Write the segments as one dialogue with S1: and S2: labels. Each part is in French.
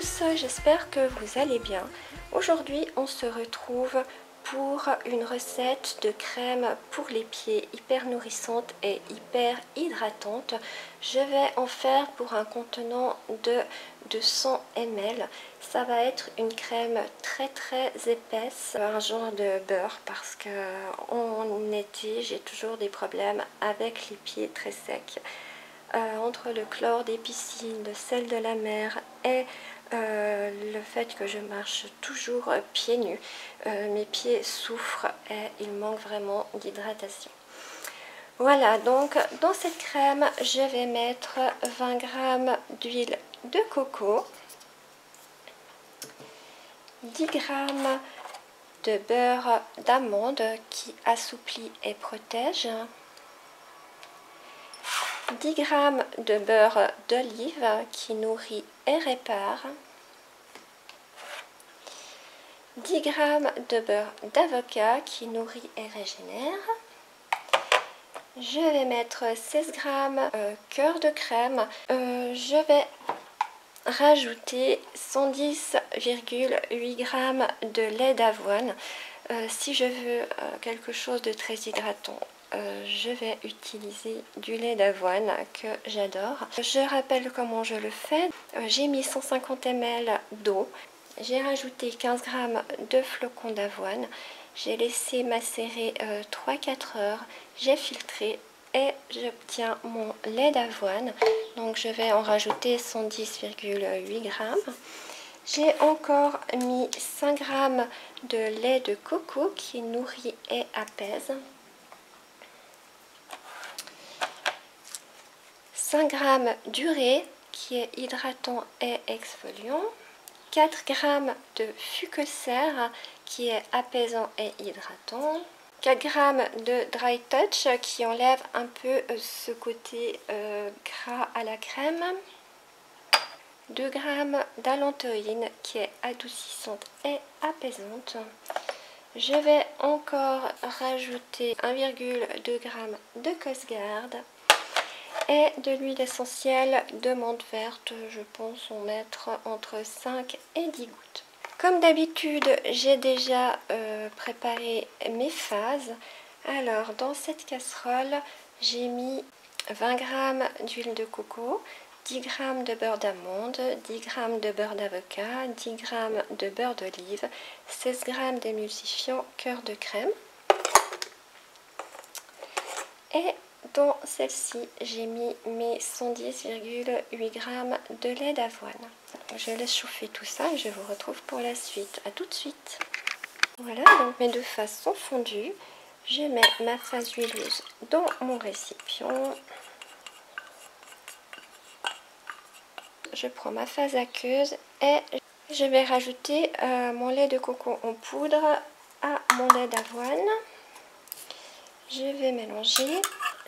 S1: tous, j'espère que vous allez bien. Aujourd'hui on se retrouve pour une recette de crème pour les pieds hyper nourrissante et hyper hydratante. Je vais en faire pour un contenant de 200 ml. Ça va être une crème très épaisse, un genre de beurre, parce que en été j'ai toujours des problèmes avec les pieds très secs. Entre le chlore des piscines, le sel de la mer et le fait que je marche toujours pieds nus, mes pieds souffrent et il manque vraiment d'hydratation. Voilà, donc dans cette crème, je vais mettre 20 g d'huile de coco, 10 g de beurre d'amande qui assouplit et protège, 10 g de beurre d'olive qui nourrit et répare, 10 g de beurre d'avocat qui nourrit et régénère. Je vais mettre 16 g cœur de crème. Je vais rajouter 110,8 g de lait d'avoine. Si je veux quelque chose de très hydratant, je vais utiliser du lait d'avoine que j'adore. Je rappelle comment je le fais. J'ai mis 150 ml d'eau. J'ai rajouté 15 g de flocons d'avoine. J'ai laissé macérer 3-4 heures. J'ai filtré et j'obtiens mon lait d'avoine. Donc je vais en rajouter 110,8 g. J'ai encore mis 5 g de lait de coco qui nourrit et apaise. 5 g d'urée qui est hydratant et exfoliant. 4 g de Fucoser qui est apaisant et hydratant. 4 g de Dry Touch qui enlève un peu ce côté gras à la crème. 2 g d'allantoïne qui est adoucissante et apaisante. Je vais encore rajouter 1,2 g de Cosgard et de l'huile essentielle de menthe verte. Je pense en mettre entre 5 et 10 gouttes. Comme d'habitude, j'ai déjà préparé mes phases. Alors, dans cette casserole, j'ai mis 20 g d'huile de coco, 10 g de beurre d'amande, 10 g de beurre d'avocat, 10 g de beurre d'olive, 16 g d'émulsifiant cœur de crème. Et dans celle-ci, j'ai mis mes 110,8 g de lait d'avoine. Je laisse chauffer tout ça et je vous retrouve pour la suite. A tout de suite. Voilà, donc mes deux phases sont fondues. Je mets ma phase huileuse dans mon récipient. Je prends ma phase aqueuse et je vais rajouter mon lait de coco en poudre à mon lait d'avoine. Je vais mélanger.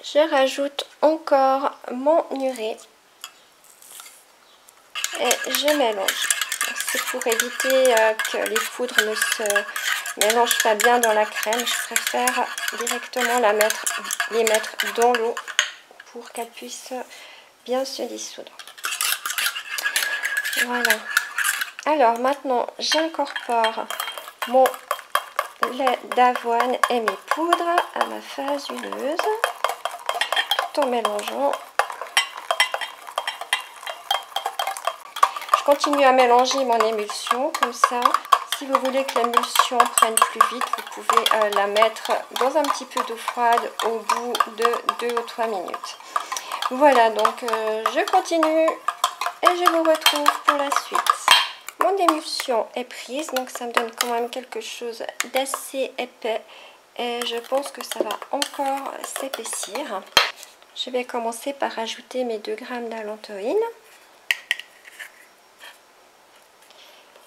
S1: Je rajoute encore mon urée et je mélange. C'est pour éviter que les poudres ne se mélangent pas bien dans la crème. Je préfère directement les mettre dans l'eau pour qu'elles puissent bien se dissoudre. Voilà. Alors maintenant, j'incorpore mon lait d'avoine et mes poudres à ma phase huileuse tout en mélangeant. Je continue à mélanger mon émulsion comme ça. Si vous voulez que l'émulsion prenne plus vite, vous pouvez la mettre dans un petit peu d'eau froide au bout de 2 ou 3 minutes. Voilà, donc je continue et je vous retrouve pour la suite. Mon émulsion est prise, donc ça me donne quand même quelque chose d'assez épais et je pense que ça va encore s'épaissir. Je vais commencer par rajouter mes 2 g d'allantoïne.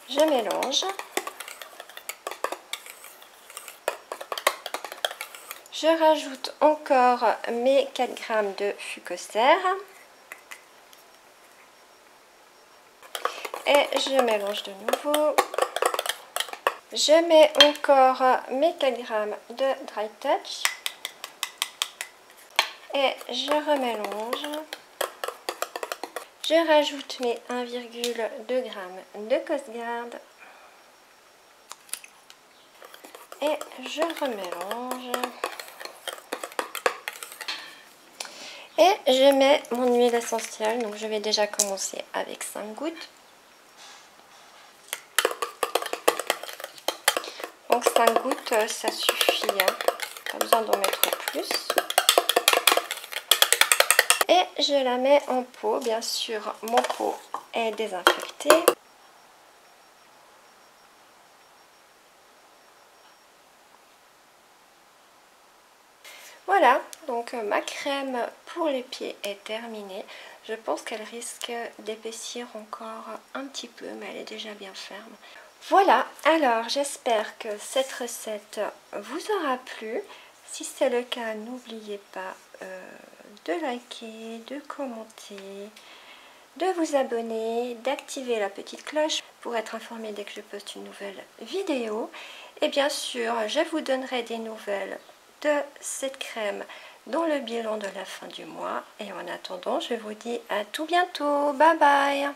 S1: Je mélange. Je rajoute encore mes 4 g de Fucoser. Et je mélange de nouveau. Je mets encore mes 4 g de Dry Touch. Et je remélange. Je rajoute mes 1,2 g de Costgarde et je remélange. Et je mets mon huile essentielle, donc je vais déjà commencer avec 5 gouttes. Donc 5 gouttes, ça suffit, hein. Pas besoin d'en mettre plus. Et je la mets en pot, bien sûr mon pot est désinfecté. Voilà, donc ma crème pour les pieds est terminée. Je pense qu'elle risque d'épaissir encore un petit peu, mais elle est déjà bien ferme. Voilà, alors j'espère que cette recette vous aura plu. Si c'est le cas, n'oubliez pas de liker, de commenter, de vous abonner, d'activer la petite cloche pour être informé dès que je poste une nouvelle vidéo. Et bien sûr, je vous donnerai des nouvelles de cette crème dans le bilan de la fin du mois. Et en attendant, je vous dis à tout bientôt. Bye bye!